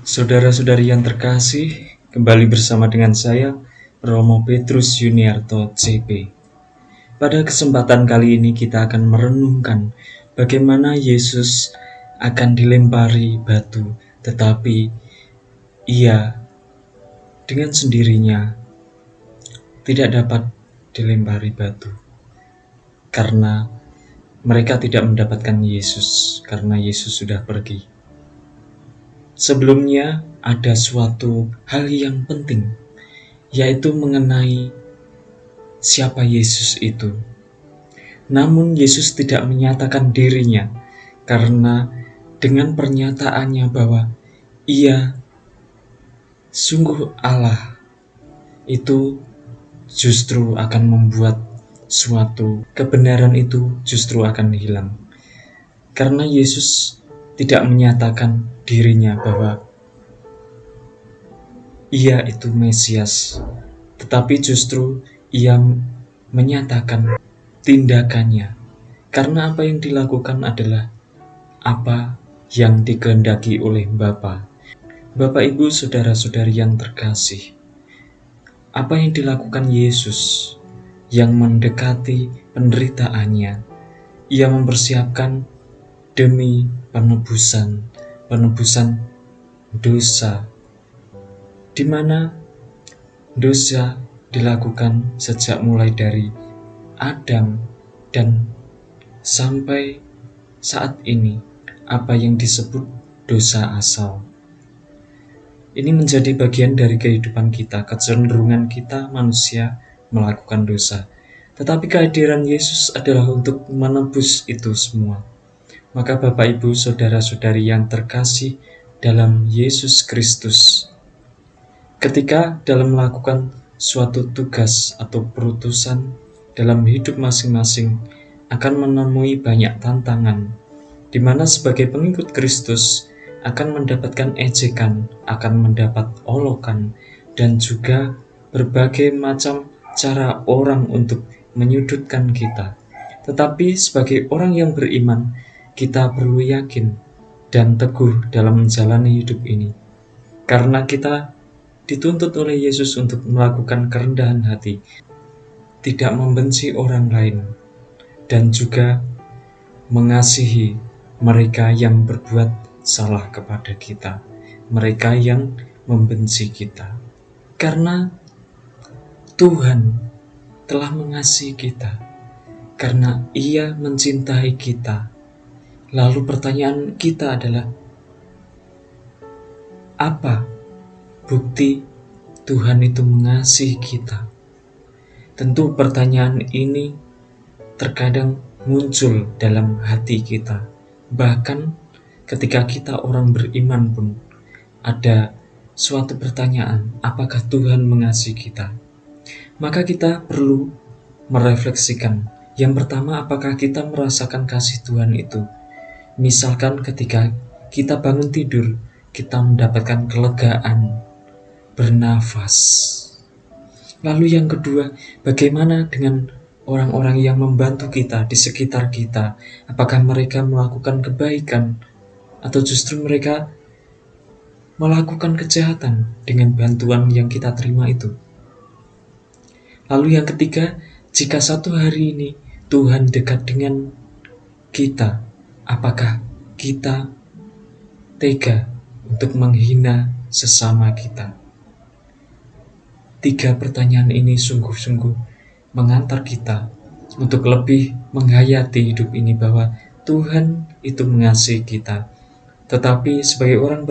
Saudara-saudari yang terkasih, kembali bersama dengan saya, Romo Petrus Yuniarto, CP. Pada kesempatan kali ini kita akan merenungkan bagaimana Yesus akan dilempari batu, tetapi Ia dengan sendirinya tidak dapat dilempari batu, karena mereka tidak mendapatkan Yesus, karena Yesus sudah pergi. Sebelumnya ada suatu hal yang penting, yaitu mengenai siapa Yesus itu. Namun Yesus tidak menyatakan dirinya, karena dengan pernyataannya bahwa Ia sungguh Allah, itu justru akan membuat suatu kebenaran itu justru akan hilang. Karena Yesus tidak menyatakan dirinya bahwa Ia itu Mesias, tetapi justru Ia menyatakan tindakannya, karena apa yang dilakukan adalah apa yang dikehendaki oleh Bapa. Bapak, Ibu, saudara-saudari yang terkasih, apa yang dilakukan Yesus yang mendekati penderitaannya, Ia mempersiapkan demi penebusan dosa, di mana dosa dilakukan sejak mulai dari Adam dan sampai saat ini, apa yang disebut dosa asal. Ini menjadi bagian dari kehidupan kita, kecenderungan kita manusia melakukan dosa. Tetapi kehadiran Yesus adalah untuk menebus itu semua. Maka Bapak, Ibu, saudara-saudari yang terkasih dalam Yesus Kristus, ketika dalam melakukan suatu tugas atau perutusan dalam hidup masing-masing akan menemui banyak tantangan, di mana sebagai pengikut Kristus akan mendapatkan ejekan, akan mendapat olokan, dan juga berbagai macam cara orang untuk menyudutkan kita. Tetapi sebagai orang yang beriman, kita perlu yakin dan teguh dalam menjalani hidup ini, karena kita dituntut oleh Yesus untuk melakukan kerendahan hati, tidak membenci orang lain, dan juga mengasihi mereka yang berbuat salah kepada kita, mereka yang membenci kita. Karena Tuhan telah mengasihi kita, karena Ia mencintai kita. Lalu pertanyaan kita adalah, apa bukti Tuhan itu mengasihi kita? Tentu pertanyaan ini terkadang muncul dalam hati kita. Bahkan ketika kita orang beriman pun ada suatu pertanyaan, apakah Tuhan mengasihi kita? Maka kita perlu merefleksikan. Yang pertama, apakah kita merasakan kasih Tuhan itu? Misalkan ketika kita bangun tidur, kita mendapatkan kelegaan, bernafas. Lalu yang kedua, bagaimana dengan orang-orang yang membantu kita di sekitar kita? Apakah mereka melakukan kebaikan atau justru mereka melakukan kejahatan dengan bantuan yang kita terima itu? Lalu yang ketiga, jika satu hari ini Tuhan dekat dengan kita, apakah kita tega untuk menghina sesama kita? 3 pertanyaan ini sungguh-sungguh mengantar kita untuk lebih menghayati hidup ini, bahwa Tuhan itu mengasihi kita. Tetapi sebagai orang